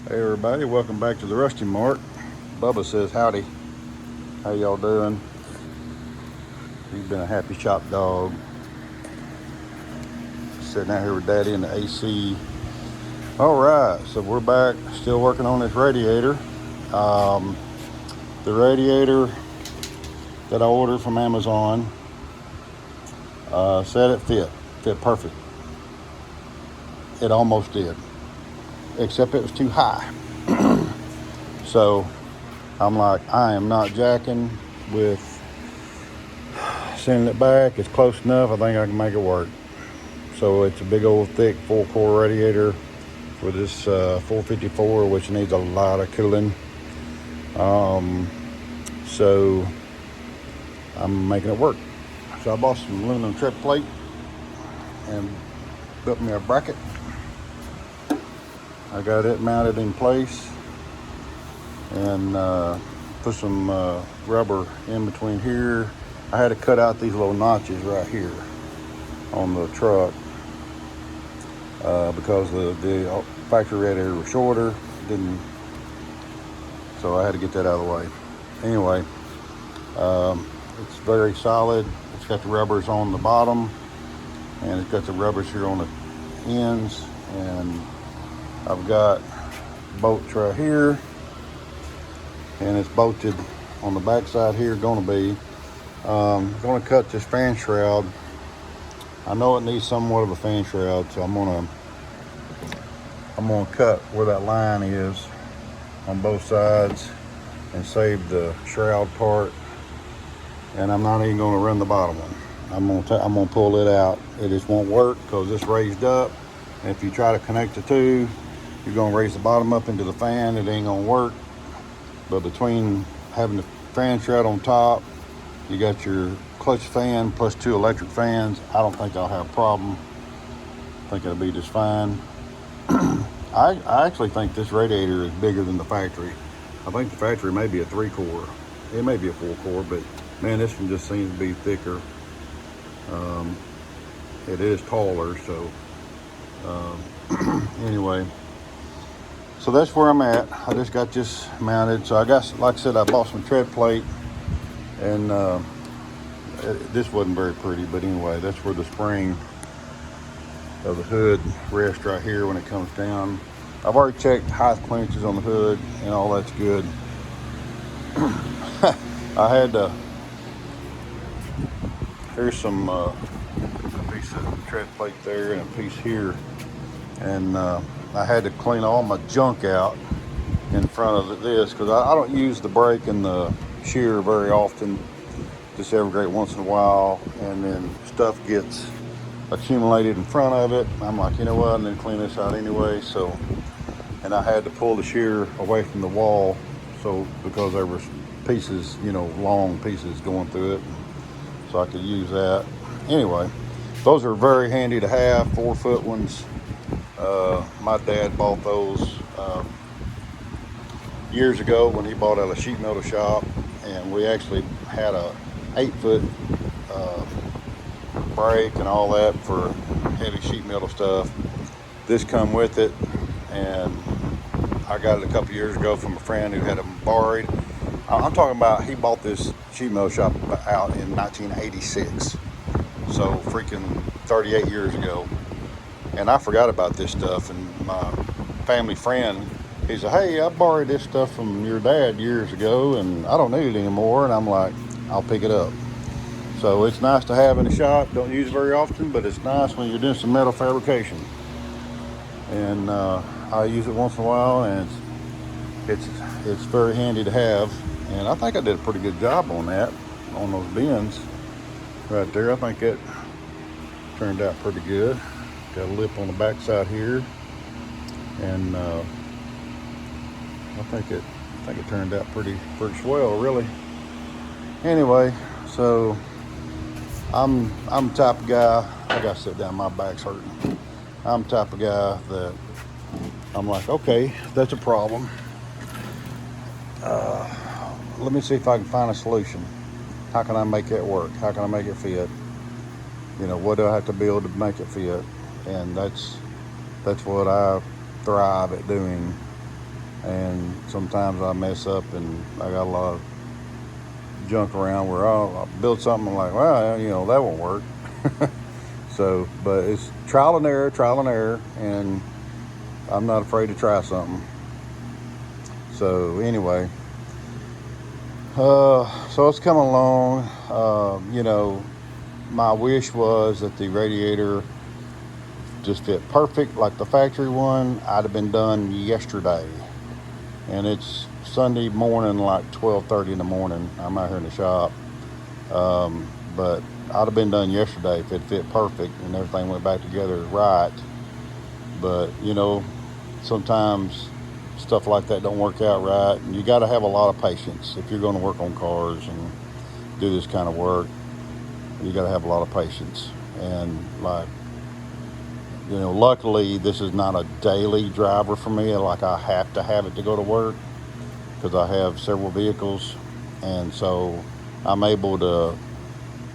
Hey everybody, welcome back to the Rusty Mart. Bubba says howdy. How y'all doing? He's been a happy shop dog. Sitting out here with Daddy in the AC. Alright, so we're back, still working on this radiator. Um, the radiator that I ordered from Amazon said it fit perfect. It almost did, except it was too high. So I'm like, I am not jacking with sending it back. It's close enough. I think I can make it work. So it's a big old thick 4-core radiator for this 454, which needs a lot of cooling. So I'm making it work. So I bought some aluminum trip plate and built me a bracket. I got it mounted in place and put some rubber in between here. I had to cut out these little notches right here on the truck because the factory radiator was shorter. So I had to get that out of the way. Anyway, it's very solid. It's got the rubbers on the bottom, and it's got the rubbers here on the ends, and I've got bolts right here, and it's bolted on the back side here. Going to cut this fan shroud. I know it needs somewhat of a fan shroud, so I'm gonna cut where that line is on both sides and save the shroud part. And I'm not even gonna run the bottom one. I'm gonna pull it out. It just won't work because it's raised up. And if you try to connect the two, you're gonna raise the bottom up into the fan. It ain't gonna work. But between having the fan shroud on top, you got your clutch fan plus 2 electric fans. I don't think I'll have a problem. I think it'll be just fine. I actually think this radiator is bigger than the factory. I think the factory may be a 3-core. It may be a 4-core, but man, this one just seems to be thicker. It is taller, so anyway. So that's where I'm at. I just got this mounted. So I got, like I said, I bought some tread plate, and this wasn't very pretty, but anyway, that's where the spring of the hood rests right here when it comes down. I've already checked height clearances on the hood, and all that's good. I had to, here's some a piece of tread plate there and a piece here, and I had to clean all my junk out in front of this because I don't use the brake and the shear very often, just every great once in a while, and then stuff gets accumulated in front of it. I'm like, you know what, I need to clean this out anyway. So, and I had to pull the shear away from the wall, so because there was pieces, long pieces going through it, so I could use that. Anyway, those are very handy to have, 4-foot ones. My dad bought those years ago when he bought at a sheet metal shop, and we actually had a 8-foot brake and all that for heavy sheet metal stuff. This come with it, and I got it a couple years ago from a friend who had them borrowed. I'm talking about, he bought this sheet metal shop out in 1986, so freaking 38 years ago. And I forgot about this stuff, and my family friend, he said, hey, I borrowed this stuff from your dad years ago, and I don't need it anymore. And I'm like, I'll pick it up. So it's nice to have in the shop. Don't use it very often, but it's nice when you're doing some metal fabrication. And I use it once in a while, and it's very handy to have. And I think I did a pretty good job on that, on those bends right there. I think it turned out pretty good. Got a lip on the back side here, and I think it turned out pretty swell, really. Anyway, so I'm the type of guy, I gotta sit down, my back's hurting. I'm the type of guy that I'm like, okay, that's a problem. Let me see if I can find a solution. How can I make it work? How can I make it fit? What do I have to build to make it fit? And that's what I thrive at doing. and sometimes I mess up and I got a lot of junk around where I'll build something like, well, you know, that won't work. So, but it's trial and error, and I'm not afraid to try something. So anyway, so it's coming along. You know, my wish was that the radiator just fit perfect like the factory one. I'd have been done yesterday, and it's Sunday morning, like 12:30 in the morning. I'm out here in the shop, but I'd have been done yesterday if it fit perfect and everything went back together right. But you know, sometimes stuff like that don't work out right, and you got to have a lot of patience if you're going to work on cars and do this kind of work. You got to have a lot of patience, and like, you know, luckily this is not a daily driver for me. Like, I have to have it to go to work because I have several vehicles, and so I'm able to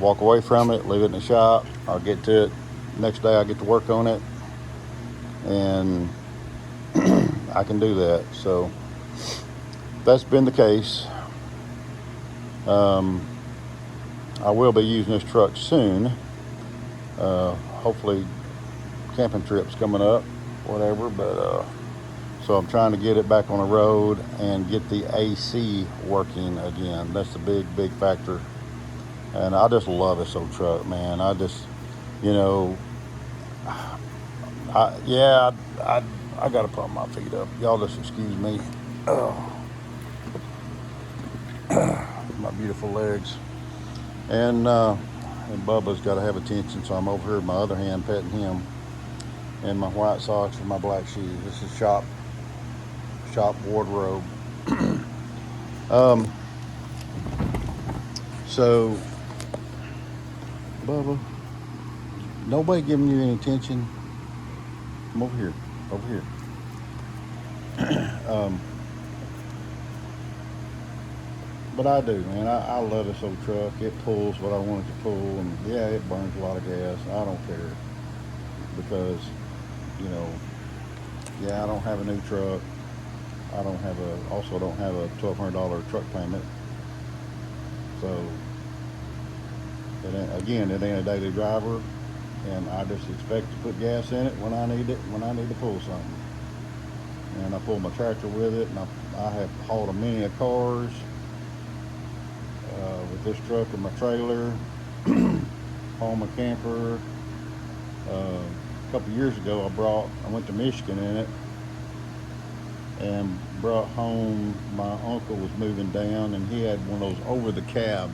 walk away from it, leave it in the shop. I'll get to it next day. I get to work on it, and I can do that. So that's been the case. I will be using this truck soon. Hopefully, camping trips coming up, whatever. But so I'm trying to get it back on the road and get the AC working again. That's the big factor. And I just love this old truck, man. I just, you know, I got to pump my feet up. Y'all just excuse me. Oh, my beautiful legs. And Bubba's got to have attention, so I'm over here with my other hand petting him. And my white socks and my black shoes. This is shop wardrobe. So, Bubba, nobody giving you any attention. Come over here. Over here. But I do, man. I love this old truck. It pulls what I want it to pull, and yeah, it burns a lot of gas. I don't care because, you know, yeah, I don't have a new truck. I don't have a $1,200 truck payment. So, it ain't a daily driver, and I just expect to put gas in it when I need to pull something. And I pull my tractor with it, and I have hauled a many of cars with this truck and my trailer, haul my camper. A couple years ago, I went to Michigan in it and brought home. My uncle was moving down, and he had one of those over the cab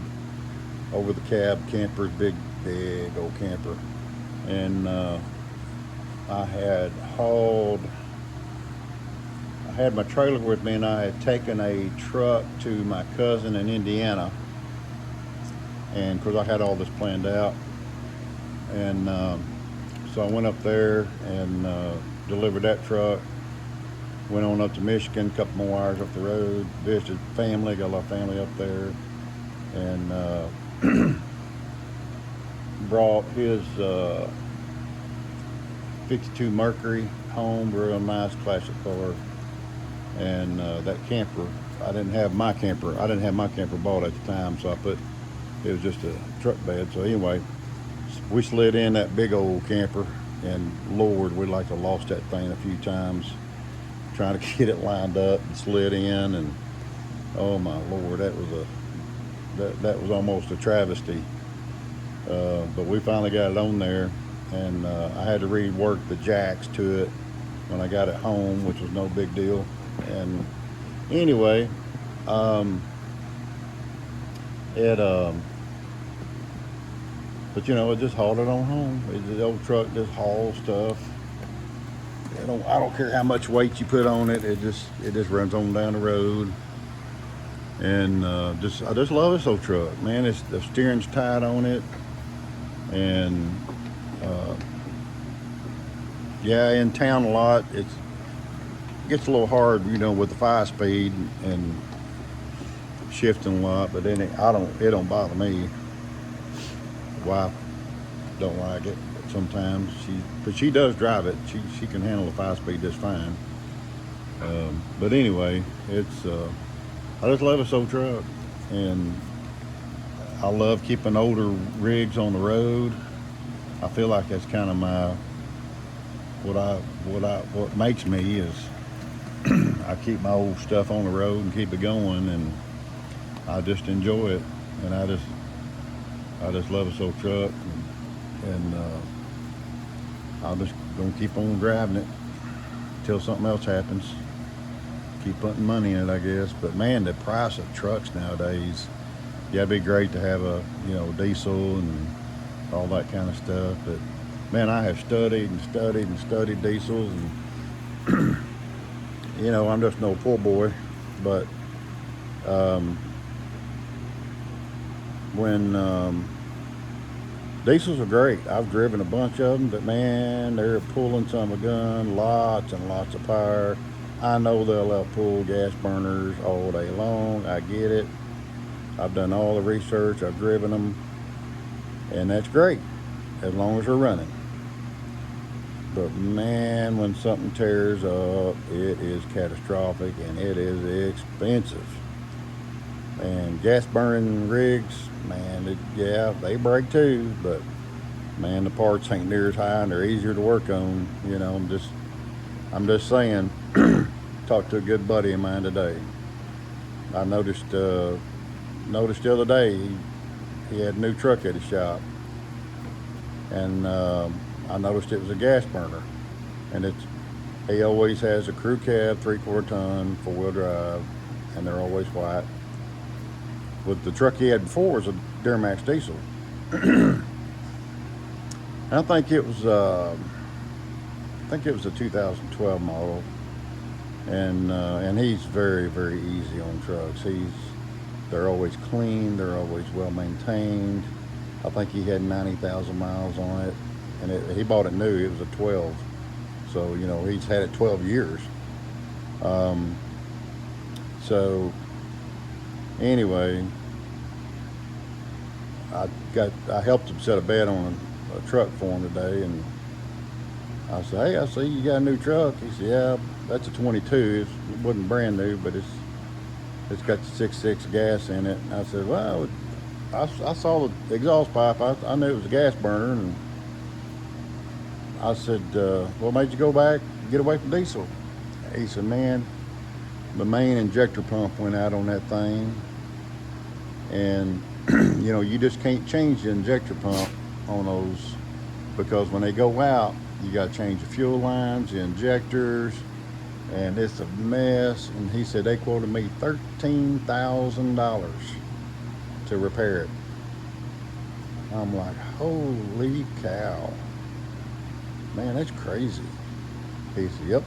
campers, big old camper, and I had my trailer with me, and I had taken a truck to my cousin in Indiana, and because I had all this planned out, and so I went up there and delivered that truck, went on up to Michigan, a couple more hours up the road, visited family, got a lot of family up there, and brought his 52 Mercury home, real nice classic car. And that camper, I didn't have my camper bought at the time, so it was just a truck bed. So anyway, we slid in that big old camper, and Lord, we'd like to have lost that thing a few times trying to get it lined up, and slid in, and oh my Lord, that was almost a travesty. But we finally got it on there, and I had to rework the jacks to it when I got it home, which was no big deal. And anyway, but you know, it just hauled it on home. The old truck just hauls stuff. I don't care how much weight you put on it. It just runs on down the road. And I just love this old truck, man. The steering's tight on it, and yeah, in town a lot. It gets a little hard, you know, with the 5-speed and shifting a lot. But then it don't bother me. Wife don't like it sometimes. But she does drive it. She can handle the 5-speed just fine. But anyway, it's I just love this old truck, and I love keeping older rigs on the road. I feel like that's kind of my what makes me is I keep my old stuff on the road and keep it going, and I just enjoy it, and I just love this old truck, and I'm just gonna keep on driving it till something else happens. Keep putting money in it, I guess. But man, the price of trucks nowadays, yeah, it'd be great to have a diesel and all that kind of stuff. But man, I have studied and studied and studied diesels, and I'm just no poor boy. But when diesels are great, I've driven a bunch of them, but man, they're pulling some of a gun, lots and lots of power. I know they'll outpull gas burners all day long. I get it. I've done all the research. I've driven them, and that's great as long as they're running. But man, when something tears up, it is catastrophic, and it is expensive. And gas burning rigs, man, they break too, but man, the parts ain't near as high, and they're easier to work on. I'm just saying. Talked to a good buddy of mine today. I noticed the other day he had a new truck at his shop, and I noticed it was a gas burner, and he always has a crew cab 3/4 ton 4-wheel drive, and they're always white. But the truck he had before was a Duramax diesel. I think it was a 2012 model. And he's very, very easy on trucks. They're always clean. They're always well maintained. I think he had 90,000 miles on it, and he bought it new. It was a 12, so he's had it 12 years. So anyway, I helped him set a bed on a truck for him today, and I said, "Hey, I see you got a new truck." He said, "Yeah, that's a 22. It wasn't brand new, but it's got the 6.6 gas in it." And I said, "Well, I saw the exhaust pipe. I knew it was a gas burner." And I said, "What made you go back and get away from diesel?" He said, "Man, the main injector pump went out on that thing, and you just can't change the injector pump on those, because when they go out, you got to change the fuel lines, the injectors, and it's a mess." And he said they quoted me $13,000 to repair it. I'm like, holy cow, man, that's crazy. He said, "Yep,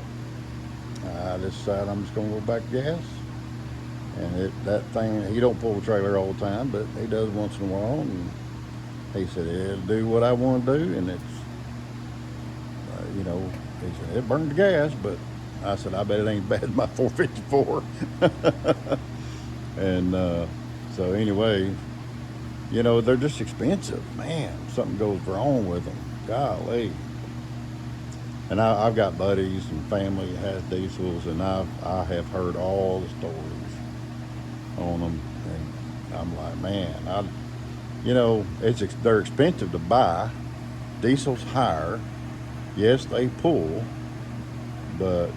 I decided I'm just gonna go back to gas." And that thing, he don't pull the trailer all the time, but he does once in a while. And he said it'll do what I want to do, and it's he said it burned the gas, but I said I bet it ain't bad as my 454. And so anyway, they're just expensive, man. Something goes wrong with them, golly. And I've got buddies and family that has diesels, and I have heard all the stories on them, and I'm like, man, they're expensive to buy. Diesel's higher. Yes, they pull, but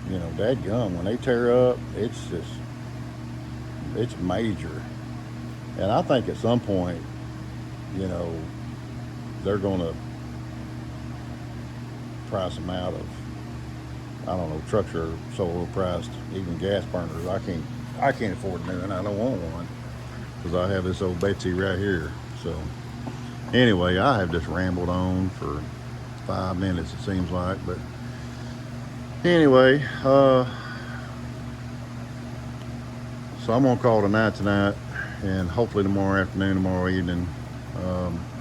dadgum, when they tear up, it's major. And I think at some point, they're gonna price them out of. I don't know. Trucks are so overpriced. Even gas burners, I can't afford new, and I don't want one because I have this old Betsy right here. So anyway, I have just rambled on for 5 minutes, it seems like. But anyway, so I'm gonna call tonight, and hopefully tomorrow afternoon, tomorrow evening,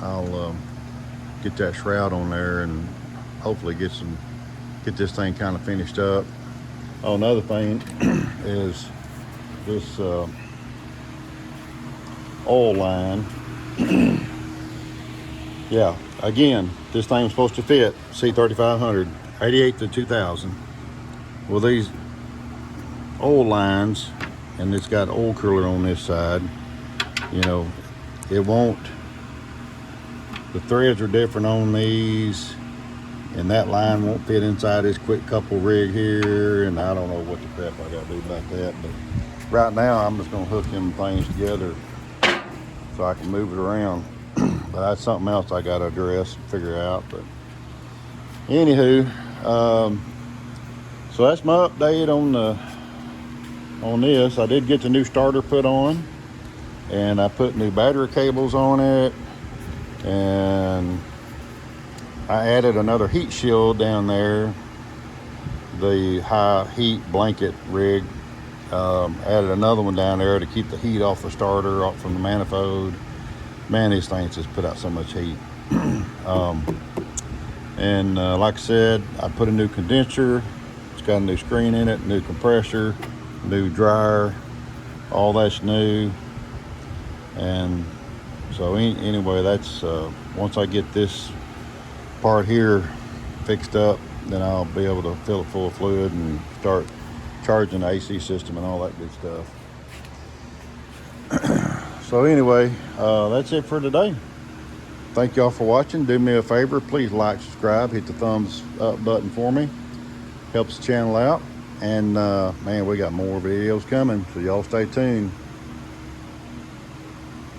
I'll get that shroud on there and hopefully get this thing kind of finished up. Oh, another thing is this oil line. Yeah, again, this thing was supposed to fit C3500, 88 to 2000. Well, these oil lines, and it's got oil cooler on this side, you know, it won't, the threads are different on these, and that line won't fit inside this quick couple rig here, and I don't know what the crap I gotta do about that, but right now I'm just gonna hook them things together so I can move it around. But that's something else I gotta address and figure out. But anywho, so that's my update on this. I did get the new starter put on, and I put new battery cables on it, and I added another heat shield down there, the high heat blanket rig. Added another one down there to keep the heat off the starter, off from the manifold. Man, these things just put out so much heat. And like I said, I put a new condenser. It's got a new screen in it, new compressor, new dryer, all that's new. And so anyway, that's once I get this part here fixed up, then I'll be able to fill it full of fluid and start charging the AC system and all that good stuff. So anyway, that's it for today. Thank y'all for watching. Do me a favor, please like, subscribe, hit the thumbs up button for me. Helps the channel out. And man, we got more videos coming, so y'all stay tuned.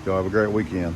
Y'all have a great weekend.